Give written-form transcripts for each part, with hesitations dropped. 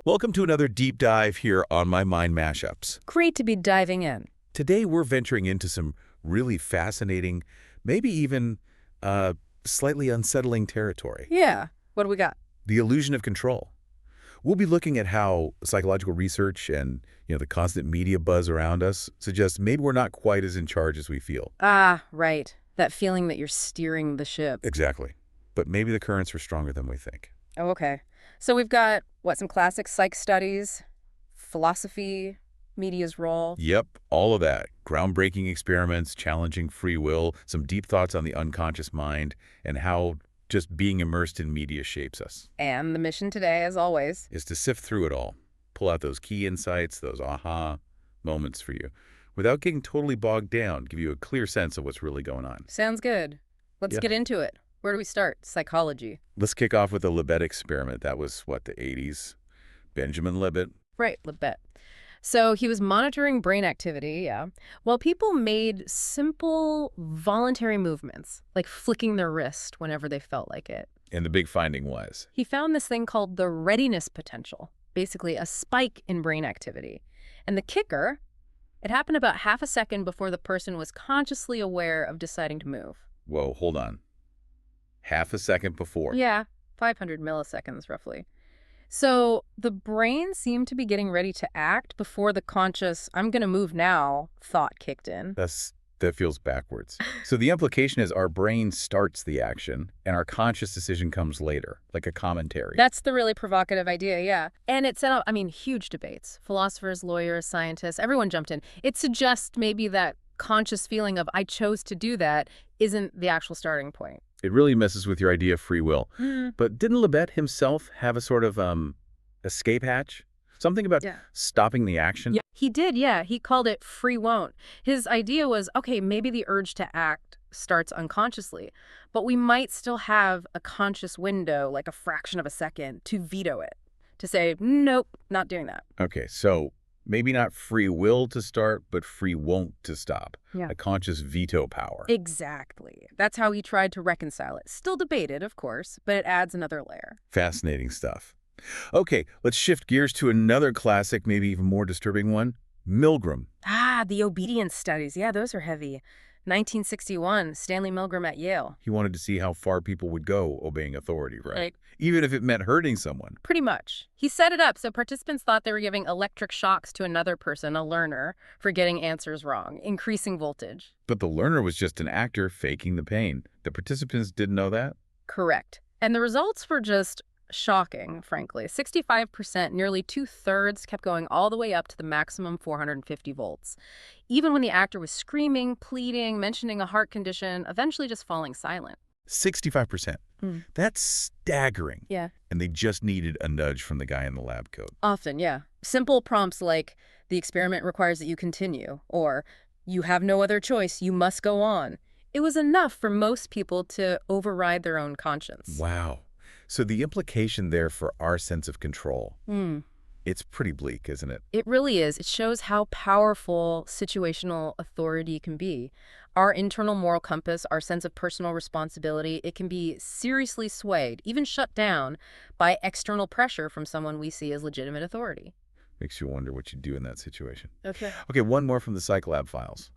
Welcome to another deep dive here on My Mind MashUps. Great to be diving in. Today we're venturing into some really fascinating, maybe even slightly unsettling territory. Yeah. What do we got? The illusion of control. We'll be looking at how psychological research and the constant media buzz around us suggests maybe we're not quite as in charge as we feel. Ah, right. That feeling that you're steering the ship. Exactly. But maybe the currents are stronger than we think. Oh, okay. So we've got, some classic psych studies, philosophy, media's role. Yep, all of that. Groundbreaking experiments, challenging free will, some deep thoughts on the unconscious mind, and how just being immersed in media shapes us. And the mission today, as always, Is to sift through it all, pull out those key insights, those aha moments for you, without getting totally bogged down, give you a clear sense of what's really going on. sounds good. Let's get into it. Where do we start? Psychology. Let's kick off with the Libet Experiment. That was, the 80s? Benjamin Libet. Right, Libet. So he was monitoring brain activity, yeah, while people made simple voluntary movements, like flicking their wrist whenever they felt like it. And the big finding was? He found this thing called the readiness potential, basically a spike in brain activity. And the kicker, it happened about half a second before the person was consciously aware of deciding to move. Whoa, hold on. Half a second before? Yeah, 500 milliseconds roughly. So the brain seemed to be getting ready to act before the conscious, I'm going to move now, thought kicked in. That feels backwards. So the implication is our brain starts the action and our conscious decision comes later, like a commentary. That's the really provocative idea, yeah. And it set up, huge debates. Philosophers, lawyers, scientists, everyone jumped in. It suggests maybe that conscious feeling of I chose to do that isn't the actual starting point. It really messes with your idea of free will. But didn't Libet himself have a sort of escape hatch? Something about stopping the action? Yeah, he did, yeah. He called it free won't. His idea was, okay, maybe the urge to act starts unconsciously, but we might still have a conscious window, like a fraction of a second, to veto it, to say, nope, not doing that. Okay, so maybe not free will to start, but free won't to stop. Yeah. A conscious veto power. Exactly. That's how he tried to reconcile it. Still debated, of course, but it adds another layer. Fascinating stuff. Okay, let's shift gears to another classic, maybe even more disturbing one, Milgram. Ah, the obedience studies. Yeah, those are heavy. 1961, Stanley Milgram at Yale. He wanted to see how far people would go obeying authority, right? Right. Even if it meant hurting someone. Pretty much. He set it up so participants thought they were giving electric shocks to another person, a learner, for getting answers wrong, increasing voltage. But the learner was just an actor faking the pain. The participants didn't know that? Correct. And the results were just shocking, frankly. 65%, nearly two-thirds, kept going all the way up to the maximum 450 volts. Even when the actor was screaming, pleading, mentioning a heart condition, eventually just falling silent. 65%. That's staggering. Yeah. And they just needed a nudge from the guy in the lab coat. Often, yeah. Simple prompts like, the experiment requires that you continue, or you have no other choice, you must go on. It was enough for most people to override their own conscience. Wow. So the implication there for our sense of control, it's pretty bleak, isn't it? It really is. It shows how powerful situational authority can be. Our internal moral compass, our sense of personal responsibility, it can be seriously swayed, even shut down, by external pressure from someone we see as legitimate authority. Makes you wonder what you'd do in that situation. Okay. Okay, one more from the Psych Lab files.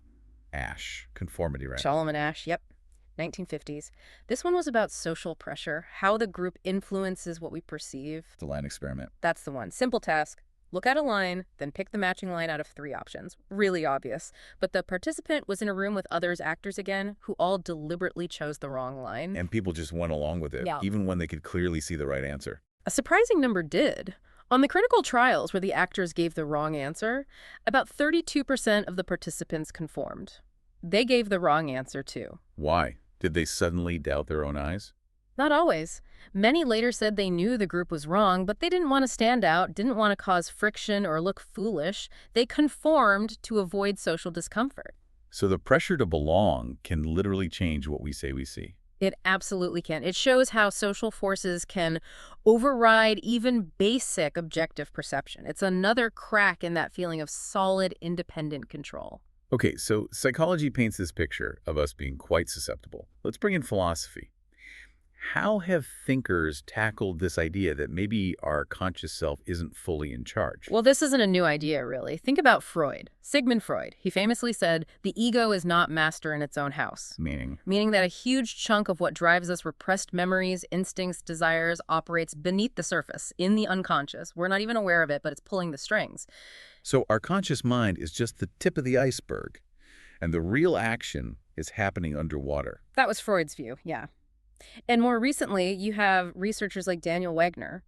Ash, conformity, right? Shalom and Ash, yep. 1950s. This one was about social pressure, how the group influences what we perceive. The line experiment. That's the one. Simple task. Look at a line, then pick the matching line out of 3 options. Really obvious. But the participant was in a room with others actors again, who all deliberately chose the wrong line. And people just went along with it, even when they could clearly see the right answer. A surprising number did. On the critical trials where the actors gave the wrong answer, about 32% of the participants conformed. They gave the wrong answer too. Why? Did they suddenly doubt their own eyes? Not always. Many later said they knew the group was wrong, but they didn't want to stand out, didn't want to cause friction or look foolish. They conformed to avoid social discomfort. So the pressure to belong can literally change what we say we see. It absolutely can. It shows how social forces can override even basic objective perception. It's another crack in that feeling of solid, independent control. Okay, so psychology paints this picture of us being quite susceptible. Let's bring in philosophy. How have thinkers tackled this idea that maybe our conscious self isn't fully in charge? Well, this isn't a new idea, really. Think about Freud. Sigmund Freud. He famously said, the ego is not master in its own house. Meaning, Meaning that a huge chunk of what drives us, repressed memories, instincts, desires, operates beneath the surface, in the unconscious. We're not even aware of it, but it's pulling the strings. so our conscious mind is just the tip of the iceberg, and the real action is happening underwater. That was Freud's view, yeah. And more recently, you have researchers like Daniel Wegner.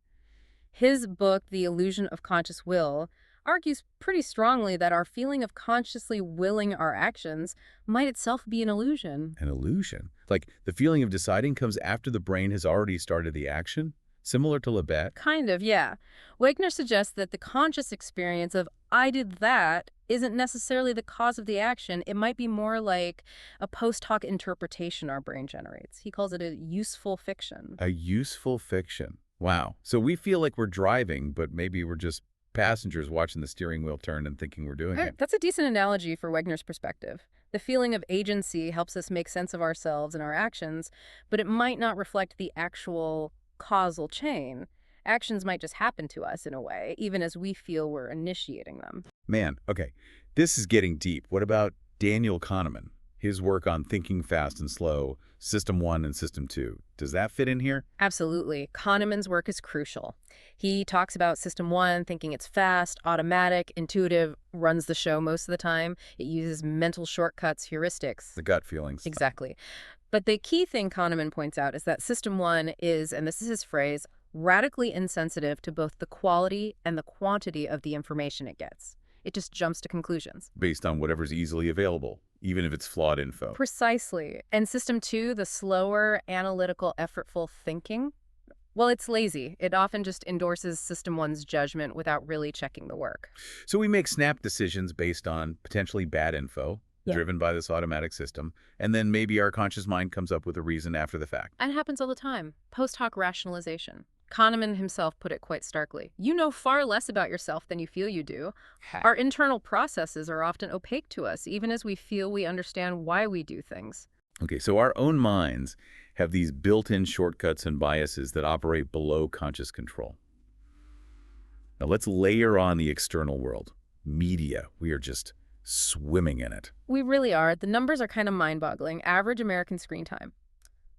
His book, The Illusion of Conscious Will, argues pretty strongly that our feeling of consciously willing our actions might itself be an illusion. An illusion. Like the feeling of deciding comes after the brain has already started the action, similar to Libet. Kind of, yeah. Wegner suggests that the conscious experience of I did that isn't necessarily the cause of the action. It might be more like a post hoc interpretation our brain generates. He calls it a useful fiction. A useful fiction. Wow. So we feel like we're driving, but maybe we're just passengers watching the steering wheel turn and thinking we're doing it. That's a decent analogy for Wegner's perspective. The feeling of agency helps us make sense of ourselves and our actions, but it might not reflect the actual causal chain. Actions might just happen to us in a way, even as we feel we're initiating them. Man, okay. This is getting deep. What about Daniel Kahneman? His work on thinking fast and slow, System 1 and System 2. Does that fit in here? Absolutely. Kahneman's work is crucial. He talks about System 1, thinking it's fast, automatic, intuitive, runs the show most of the time. It uses mental shortcuts, heuristics. The gut feelings. Exactly. But the key thing Kahneman points out is that System 1 is, and this is his phrase, radically insensitive to both the quality and the quantity of the information it gets. It just jumps to conclusions. Based on whatever's easily available, even if it's flawed info. Precisely. And System 2, the slower, analytical, effortful thinking, well, it's lazy. It often just endorses System 1's judgment without really checking the work. So we make snap decisions based on potentially bad info, Yeah. driven by this automatic system, and then maybe our conscious mind comes up with a reason after the fact. And it happens all the time. Post hoc rationalization. Kahneman himself put it quite starkly. You know far less about yourself than you feel you do. Our internal processes are often opaque to us, even as we feel we understand why we do things. Okay, so our own minds have these built-in shortcuts and biases that operate below conscious control. Now let's layer on the external world. Media. We are just swimming in it. We really are. The numbers are kind of mind-boggling. Average American screen time.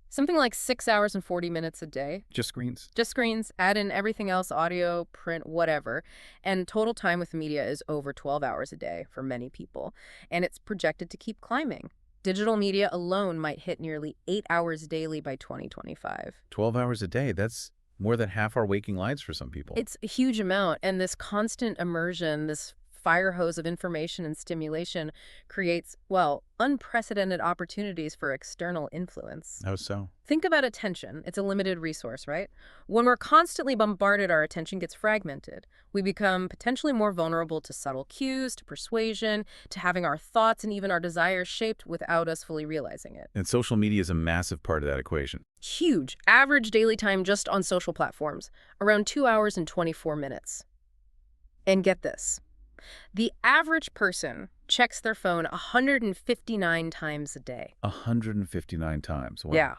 Something like 6 hours and 40 minutes a day. Just screens. Just screens, add in everything else, audio, print, whatever. And total time with media is over 12 hours a day for many people. And it's projected to keep climbing. Digital media alone might hit nearly 8 hours daily by 2025. 12 hours a day. That's more than half our waking lives for some people. It's a huge amount. And this constant immersion, this fire hose of information and stimulation creates, well, unprecedented opportunities for external influence. How so? Think about attention. It's a limited resource, right? When we're constantly bombarded, our attention gets fragmented. We become potentially more vulnerable to subtle cues, to persuasion, to having our thoughts and even our desires shaped without us fully realizing it. And social media is a massive part of that equation. Huge. Average daily time just on social platforms, around 2 hours and 24 minutes. And get this. The average person checks their phone 159 times a day. 159 times. Wow. Yeah.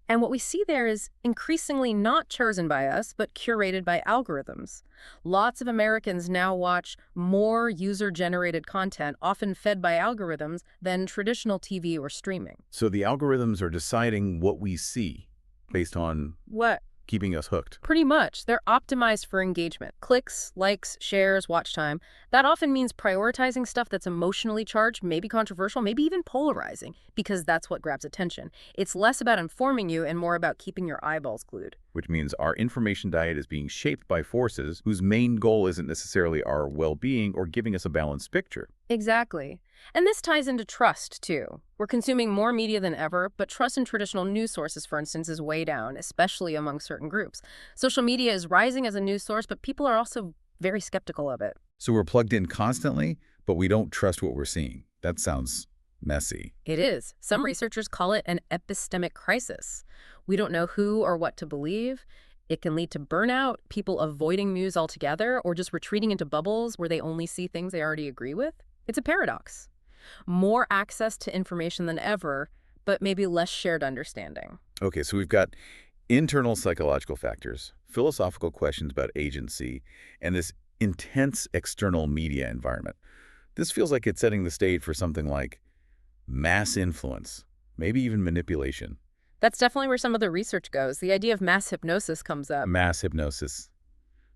And what we see there is increasingly not chosen by us, but curated by algorithms. Lots of Americans now watch more user-generated content, often fed by algorithms, than traditional TV or streaming. So the algorithms are deciding what we see based on What? keeping us hooked. Pretty much. They're optimized for engagement. Clicks, likes, shares, watch time. That often means prioritizing stuff that's emotionally charged, maybe controversial, maybe even polarizing, because that's what grabs attention. It's less about informing you and more about keeping your eyeballs glued. Which means our information diet is being shaped by forces whose main goal isn't necessarily our well-being or giving us a balanced picture. Exactly. And this ties into trust, too. We're consuming more media than ever, but trust in traditional news sources, for instance, is way down, especially among certain groups. Social media is rising as a news source, but people are also very skeptical of it. So we're plugged in constantly, but we don't trust what we're seeing. That sounds messy. It is. Some researchers call it an epistemic crisis. We don't know who or what to believe. It can lead to burnout, people avoiding news altogether, or just retreating into bubbles where they only see things they already agree with. It's a paradox. More access to information than ever, but maybe less shared understanding. Okay, so we've got Internal psychological factors, philosophical questions about agency, and this intense external media environment. This feels like it's setting the stage for something like mass influence, maybe even manipulation. That's definitely where some of the research goes. The idea of mass hypnosis comes up. Mass hypnosis.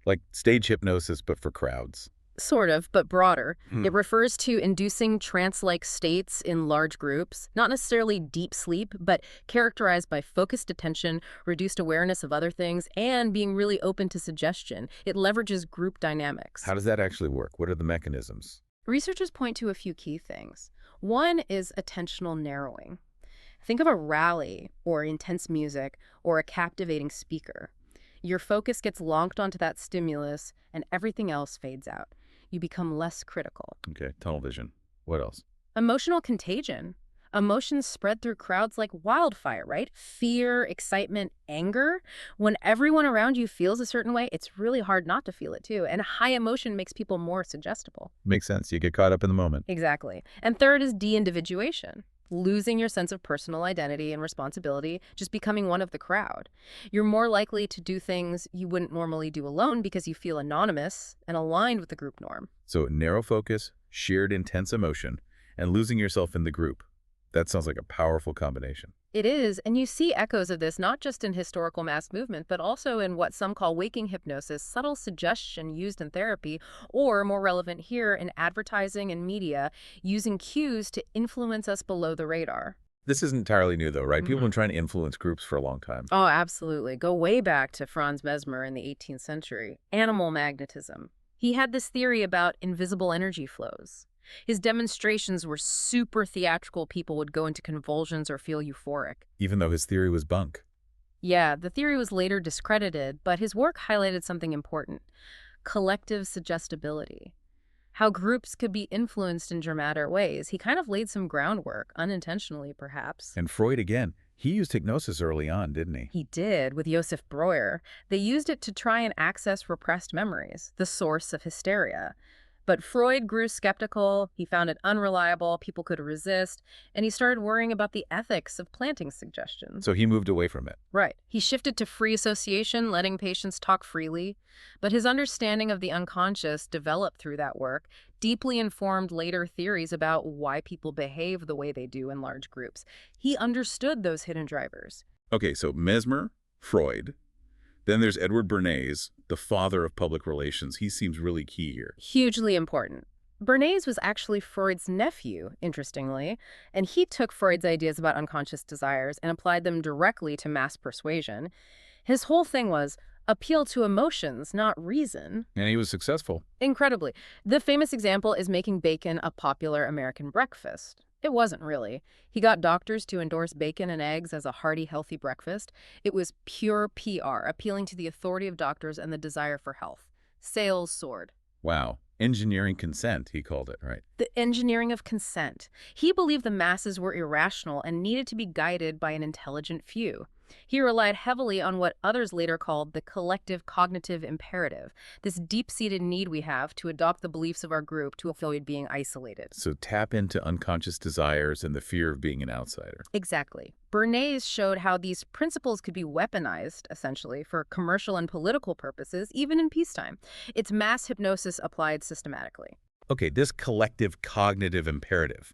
Like stage hypnosis, but for crowds. Sort of, but broader. Hmm. It refers to inducing trance-like states in large groups, not necessarily deep sleep, but characterized by focused attention, reduced awareness of other things, and being really open to suggestion. It leverages group dynamics. How does that actually work? What are the mechanisms? Researchers point to a few key things. One is attentional narrowing. Think of a rally, or intense music, or a captivating speaker. Your focus gets locked onto that stimulus, and everything else fades out. You become less critical. Okay, tunnel vision. What else? Emotional contagion. Emotions spread through crowds like wildfire, right? Fear, excitement, anger. When everyone around you feels a certain way, it's really hard not to feel it too. And high emotion makes people more suggestible. Makes sense. You get caught up in the moment. Exactly. And third is de-individuation. Losing your sense of personal identity and responsibility, just becoming one of the crowd. You're more likely to do things you wouldn't normally do alone because you feel anonymous and aligned with the group norm. So narrow focus, shared intense emotion, and losing yourself in the group. That sounds like a powerful combination. It is, and you see echoes of this not just in historical mass movement, but also in what some call waking hypnosis, subtle suggestion used in therapy, or more relevant here in advertising and media, using cues to influence us below the radar. This isn't entirely new, though, right? People have been trying to influence groups for a long time. Oh, absolutely. Go way back to Franz Mesmer in the 18th century. Animal magnetism. He had this theory about invisible energy flows. His demonstrations were super theatrical. People would go into convulsions or feel euphoric. Even though his theory was bunk. Yeah, the theory was later discredited, but his work highlighted something important: collective suggestibility. How groups could be influenced in dramatic ways. He kind of laid some groundwork, unintentionally perhaps. And Freud, again, he used hypnosis early on, didn't he? He did, with Josef Breuer. They used it to try and access repressed memories, the source of hysteria. But Freud grew skeptical, he found it unreliable, people could resist, and he started worrying about the ethics of planting suggestions. So he moved away from it. Right. He shifted to free association, letting patients talk freely. But his understanding of the unconscious developed through that work, deeply informed later theories about why people behave the way they do in large groups. He understood those hidden drivers. Okay, so Mesmer, Freud. Then there's Edward Bernays, the father of public relations. He seems really key here. Hugely important. Bernays was actually Freud's nephew, interestingly, and he took Freud's ideas about unconscious desires and applied them directly to mass persuasion. His whole thing was appeal to emotions, not reason. And he was successful. Incredibly. The famous example is making bacon a popular American breakfast. It wasn't really. He got doctors to endorse bacon and eggs as a hearty, healthy breakfast. It was pure PR, appealing to the authority of doctors and the desire for health. Sales soared. Wow. Engineering consent, he called it, right? The engineering of consent. He believed the masses were irrational and needed to be guided by an intelligent few. He relied heavily on what others later called the collective cognitive imperative, this deep-seated need we have to adopt the beliefs of our group to avoid being isolated. So tap into unconscious desires and the fear of being an outsider. Exactly. Bernays showed how these principles could be weaponized, essentially, for commercial and political purposes, even in peacetime. It's mass hypnosis applied systematically. Okay, this collective cognitive imperative.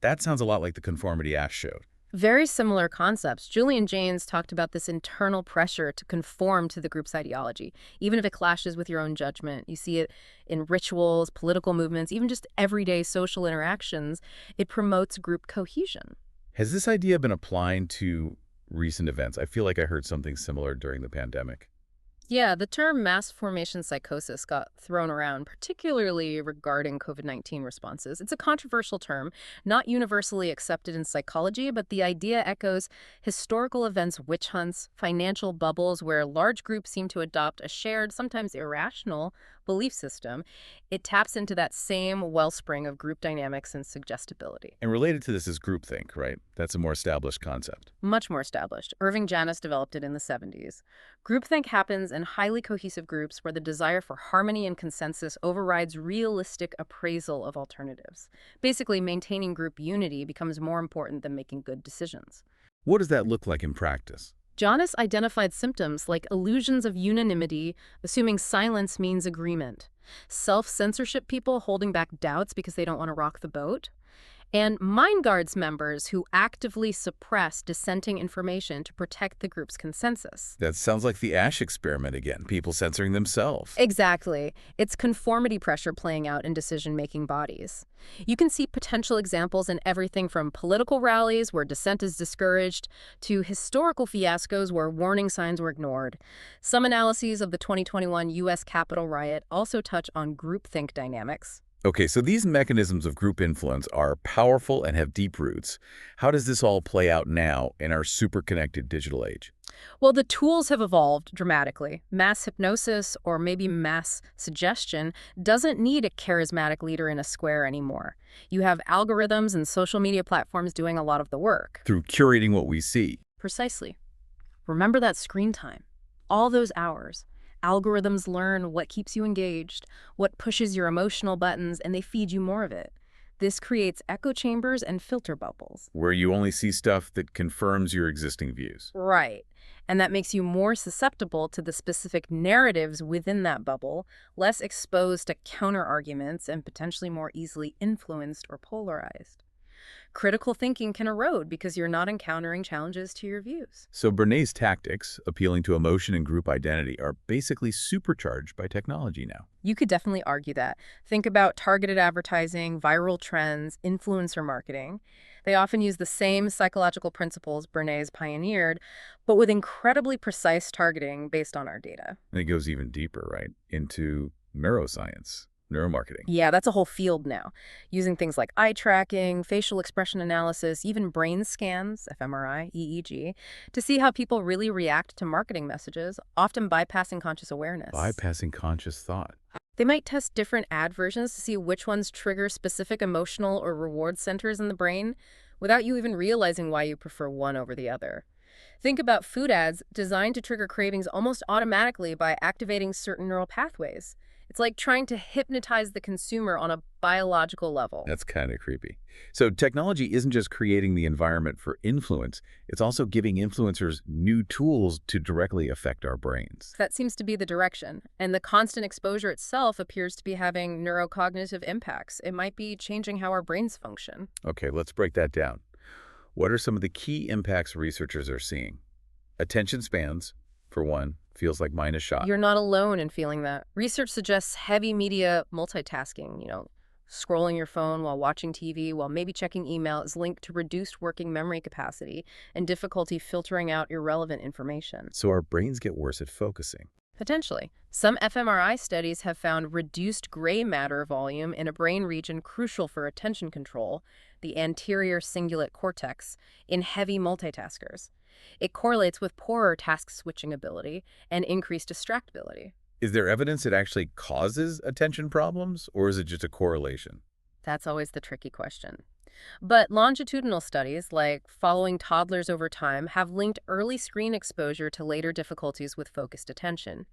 That sounds a lot like the conformity Ash showed. Very similar concepts. Julian Jaynes talked about this internal pressure to conform to the group's ideology, even if it clashes with your own judgment. You see it in rituals, political movements, even just everyday social interactions. It promotes group cohesion. Has this idea been applied to recent events? I feel like I heard something similar during the pandemic. Yeah, the term mass formation psychosis got thrown around, particularly regarding COVID-19 responses. It's a controversial term, not universally accepted in psychology, but the idea echoes historical events, witch hunts, financial bubbles where large groups seem to adopt a shared, sometimes irrational, belief system. It taps into that same wellspring of group dynamics and suggestibility. And related to this is groupthink, right? That's a more established concept. Much more established. Irving Janis developed it in the 70s. Groupthink happens in highly cohesive groups where the desire for harmony and consensus overrides realistic appraisal of alternatives. Basically, maintaining group unity becomes more important than making good decisions. What does that look like in practice? Janis identified symptoms like illusions of unanimity, assuming silence means agreement, self-censorship people holding back doubts because they don't want to rock the boat, and Mind Guards members who actively suppress dissenting information to protect the group's consensus. That sounds like the Ash experiment again, people censoring themselves. Exactly. It's conformity pressure playing out in decision-making bodies. You can see potential examples in everything from political rallies where dissent is discouraged to historical fiascos where warning signs were ignored. Some analyses of the 2021 U.S. Capitol riot also touch on groupthink dynamics. Okay, so these mechanisms of group influence are powerful and have deep roots. How does this all play out now in our super-connected digital age? Well, the tools have evolved dramatically. Mass hypnosis, or maybe mass suggestion, doesn't need a charismatic leader in a square anymore. You have algorithms and social media platforms doing a lot of the work. Through curating what we see. Precisely. Remember that screen time. All those hours. Algorithms learn what keeps you engaged, what pushes your emotional buttons, and they feed you more of it. This creates echo chambers and filter bubbles. Where you only see stuff that confirms your existing views. Right. And that makes you more susceptible to the specific narratives within that bubble, less exposed to counter-arguments, and potentially more easily influenced or polarized. Critical thinking can erode because you're not encountering challenges to your views. So Bernays' tactics, appealing to emotion and group identity, are basically supercharged by technology now. You could definitely argue that. Think about targeted advertising, viral trends, influencer marketing. They often use the same psychological principles Bernays pioneered, but with incredibly precise targeting based on our data. And it goes even deeper, right, into neuroscience. Neuromarketing. Yeah, that's a whole field now, using things like eye tracking, facial expression analysis, even brain scans, fMRI, EEG, to see how people really react to marketing messages, often bypassing conscious awareness. Bypassing conscious thought. They might test different ad versions to see which ones trigger specific emotional or reward centers in the brain, without you even realizing why you prefer one over the other. Think about food ads designed to trigger cravings almost automatically by activating certain neural pathways. It's like trying to hypnotize the consumer on a biological level. That's kind of creepy. So technology isn't just creating the environment for influence, it's also giving influencers new tools to directly affect our brains. That seems to be the direction. And the constant exposure itself appears to be having neurocognitive impacts. It might be changing how our brains function. Okay, let's break that down. What are some of the key impacts researchers are seeing? Attention spans, for one, feels like mine is shot. You're not alone in feeling that. Research suggests heavy media multitasking, scrolling your phone while watching TV, while maybe checking email, is linked to reduced working memory capacity and difficulty filtering out irrelevant information. So our brains get worse at focusing. Potentially. Some fMRI studies have found reduced gray matter volume in a brain region crucial for attention control, the anterior cingulate cortex, in heavy multitaskers. It correlates with poorer task switching ability and increased distractibility. Is there evidence it actually causes attention problems, or is it just a correlation? That's always the tricky question. But longitudinal studies, like following toddlers over time, have linked early screen exposure to later difficulties with focused attention.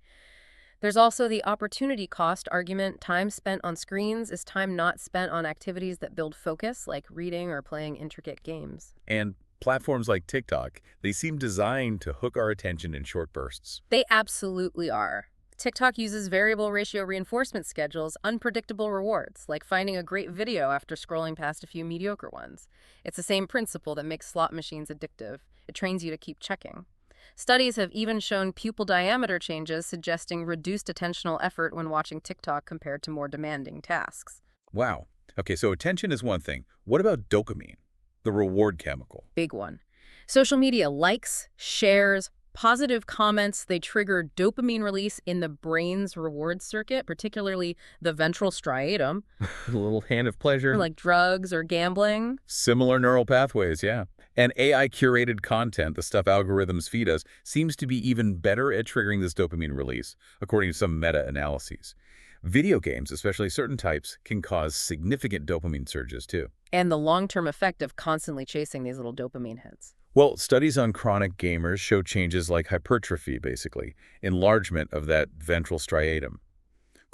There's also the opportunity cost argument. Time spent on screens is time not spent on activities that build focus, like reading or playing intricate games. And platforms like TikTok, they seem designed to hook our attention in short bursts. They absolutely are. TikTok uses variable ratio reinforcement schedules, unpredictable rewards, like finding a great video after scrolling past a few mediocre ones. It's the same principle that makes slot machines addictive. It trains you to keep checking. Studies have even shown pupil diameter changes, suggesting reduced attentional effort when watching TikTok compared to more demanding tasks. Wow. Okay, so attention is one thing. What about dopamine, the reward chemical? Big one. Social media likes, shares, positive comments, they trigger dopamine release in the brain's reward circuit, particularly the ventral striatum. A little hand of pleasure. Like drugs or gambling. Similar neural pathways, yeah. And AI-curated content, the stuff algorithms feed us, seems to be even better at triggering this dopamine release, according to some meta-analyses. Video games, especially certain types, can cause significant dopamine surges, too. And the long-term effect of constantly chasing these little dopamine hits. Well, studies on chronic gamers show changes like hypertrophy, basically, enlargement of that ventral striatum.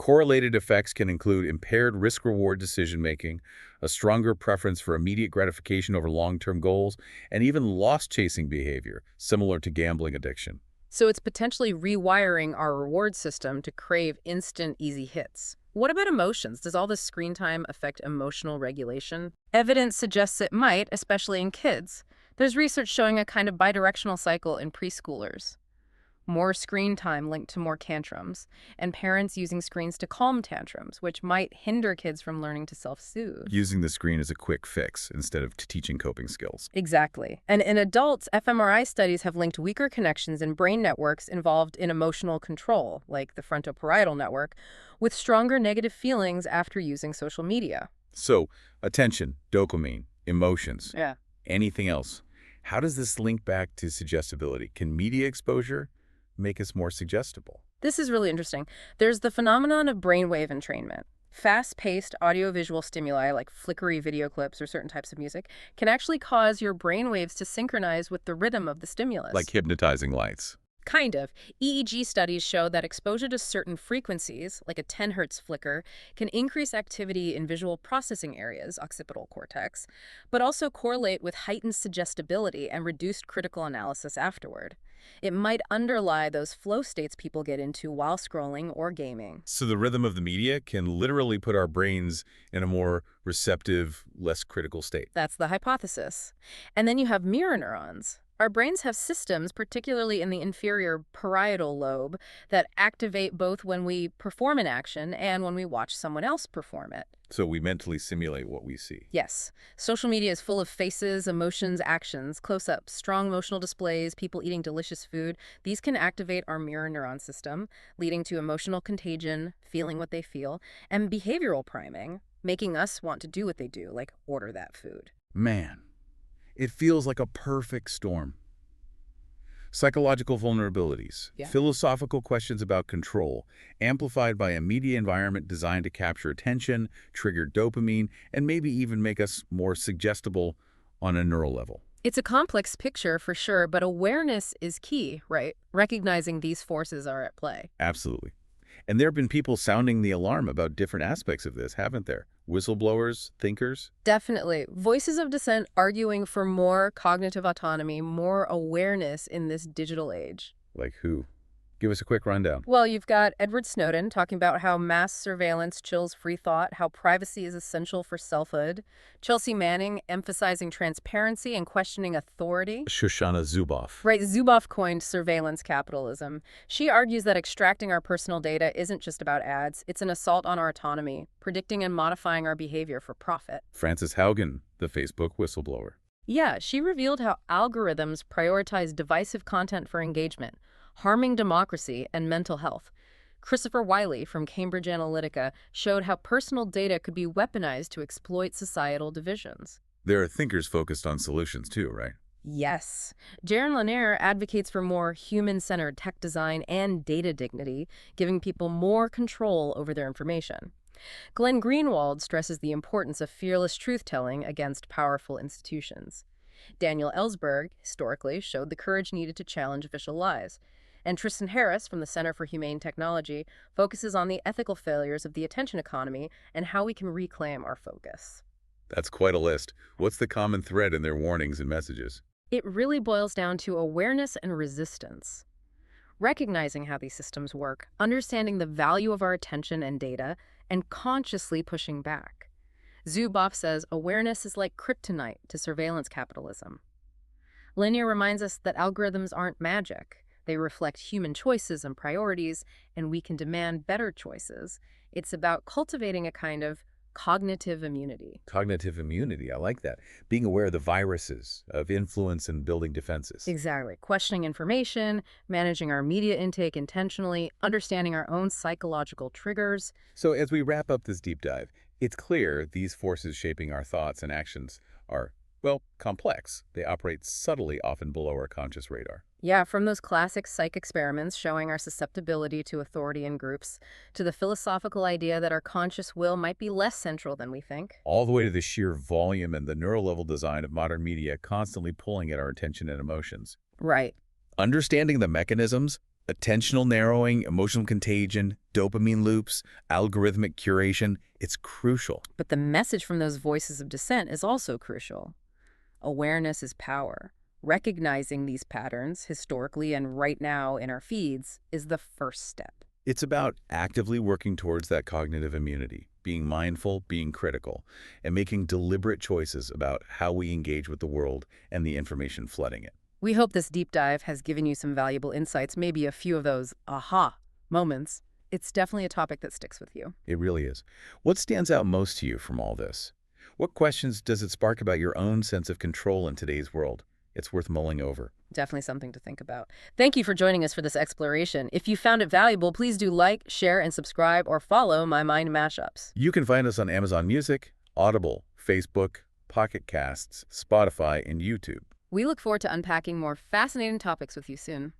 Correlated effects can include impaired risk-reward decision-making, a stronger preference for immediate gratification over long-term goals, and even loss-chasing behavior, similar to gambling addiction. So it's potentially rewiring our reward system to crave instant, easy hits. What about emotions? Does all this screen time affect emotional regulation? Evidence suggests it might, especially in kids. There's research showing a kind of bidirectional cycle in preschoolers. More screen time linked to more tantrums, and parents using screens to calm tantrums, which might hinder kids from learning to self-soothe. Using the screen as a quick fix instead of teaching coping skills. Exactly. And in adults, fMRI studies have linked weaker connections in brain networks involved in emotional control, like the frontoparietal network, with stronger negative feelings after using social media. So, attention, dopamine, emotions, Yeah. anything else. How does this link back to suggestibility? Can media exposure make us more suggestible? This is really interesting. There's the phenomenon of brainwave entrainment. Fast-paced audiovisual stimuli like flickery video clips or certain types of music can actually cause your brainwaves to synchronize with the rhythm of the stimulus. Like hypnotizing lights. Kind of. EEG studies show that exposure to certain frequencies, like a 10 hertz flicker, can increase activity in visual processing areas, occipital cortex, but also correlate with heightened suggestibility and reduced critical analysis afterward. It might underlie those flow states people get into while scrolling or gaming. So the rhythm of the media can literally put our brains in a more receptive, less critical state. That's the hypothesis. And then you have mirror neurons. Our brains have systems, particularly in the inferior parietal lobe, that activate both when we perform an action and when we watch someone else perform it. So we mentally simulate what we see. Yes. Social media is full of faces, emotions, actions, close-ups, strong emotional displays, people eating delicious food. These can activate our mirror neuron system, leading to emotional contagion, feeling what they feel, and behavioral priming, making us want to do what they do, like order that food. Man, it feels like a perfect storm. Psychological vulnerabilities, philosophical questions about control, amplified by a media environment designed to capture attention, trigger dopamine, and maybe even make us more suggestible on a neural level. It's a complex picture for sure, but awareness is key, right? Recognizing these forces are at play. Absolutely. And there have been people sounding the alarm about different aspects of this, haven't there? Whistleblowers, thinkers? Definitely. Voices of dissent arguing for more cognitive autonomy, more awareness in this digital age. Like who? Give us a quick rundown. Well, you've got Edward Snowden talking about how mass surveillance chills free thought, how privacy is essential for selfhood. Chelsea Manning emphasizing transparency and questioning authority. Shoshana Zuboff. Right, Zuboff coined surveillance capitalism. She argues that extracting our personal data isn't just about ads, it's an assault on our autonomy, predicting and modifying our behavior for profit. Frances Haugen, the Facebook whistleblower. Yeah, she revealed how algorithms prioritize divisive content for engagement, harming democracy and mental health. Christopher Wiley from Cambridge Analytica showed how personal data could be weaponized to exploit societal divisions. There are thinkers focused on solutions too, right? Yes. Jaron Lanier advocates for more human-centered tech design and data dignity, giving people more control over their information. Glenn Greenwald stresses the importance of fearless truth-telling against powerful institutions. Daniel Ellsberg, historically, showed the courage needed to challenge official lies. And Tristan Harris from the Center for Humane Technology focuses on the ethical failures of the attention economy and how we can reclaim our focus. That's quite a list. What's the common thread in their warnings and messages? It really boils down to awareness and resistance. Recognizing how these systems work, understanding the value of our attention and data, and consciously pushing back. Zuboff says awareness is like kryptonite to surveillance capitalism. Lanier reminds us that algorithms aren't magic. They reflect human choices and priorities, and we can demand better choices. It's about cultivating a kind of cognitive immunity. Cognitive immunity, I like that. Being aware of the viruses, of influence and building defenses. Exactly. Questioning information, managing our media intake intentionally, understanding our own psychological triggers. So as we wrap up this deep dive, it's clear these forces shaping our thoughts and actions are, well, complex. They operate subtly, often below our conscious radar. Yeah, from those classic psych experiments showing our susceptibility to authority in groups, to the philosophical idea that our conscious will might be less central than we think. All the way to the sheer volume and the neural-level design of modern media constantly pulling at our attention and emotions. Right. Understanding the mechanisms Attentional narrowing, emotional contagion, dopamine loops, algorithmic curation, it's crucial. But the message from those voices of dissent is also crucial. Awareness is power. Recognizing these patterns, historically and right now in our feeds, is the first step. It's about actively working towards that cognitive immunity, being mindful, being critical, and making deliberate choices about how we engage with the world and the information flooding it. We hope this deep dive has given you some valuable insights, maybe a few of those aha moments. It's definitely a topic that sticks with you. It really is. What stands out most to you from all this? What questions does it spark about your own sense of control in today's world? It's worth mulling over. Definitely something to think about. Thank you for joining us for this exploration. If you found it valuable, please do like, share, and subscribe, or follow My Mind MashUps. You can find us on Amazon Music, Audible, Facebook, Pocket Casts, Spotify, and YouTube. We look forward to unpacking more fascinating topics with you soon.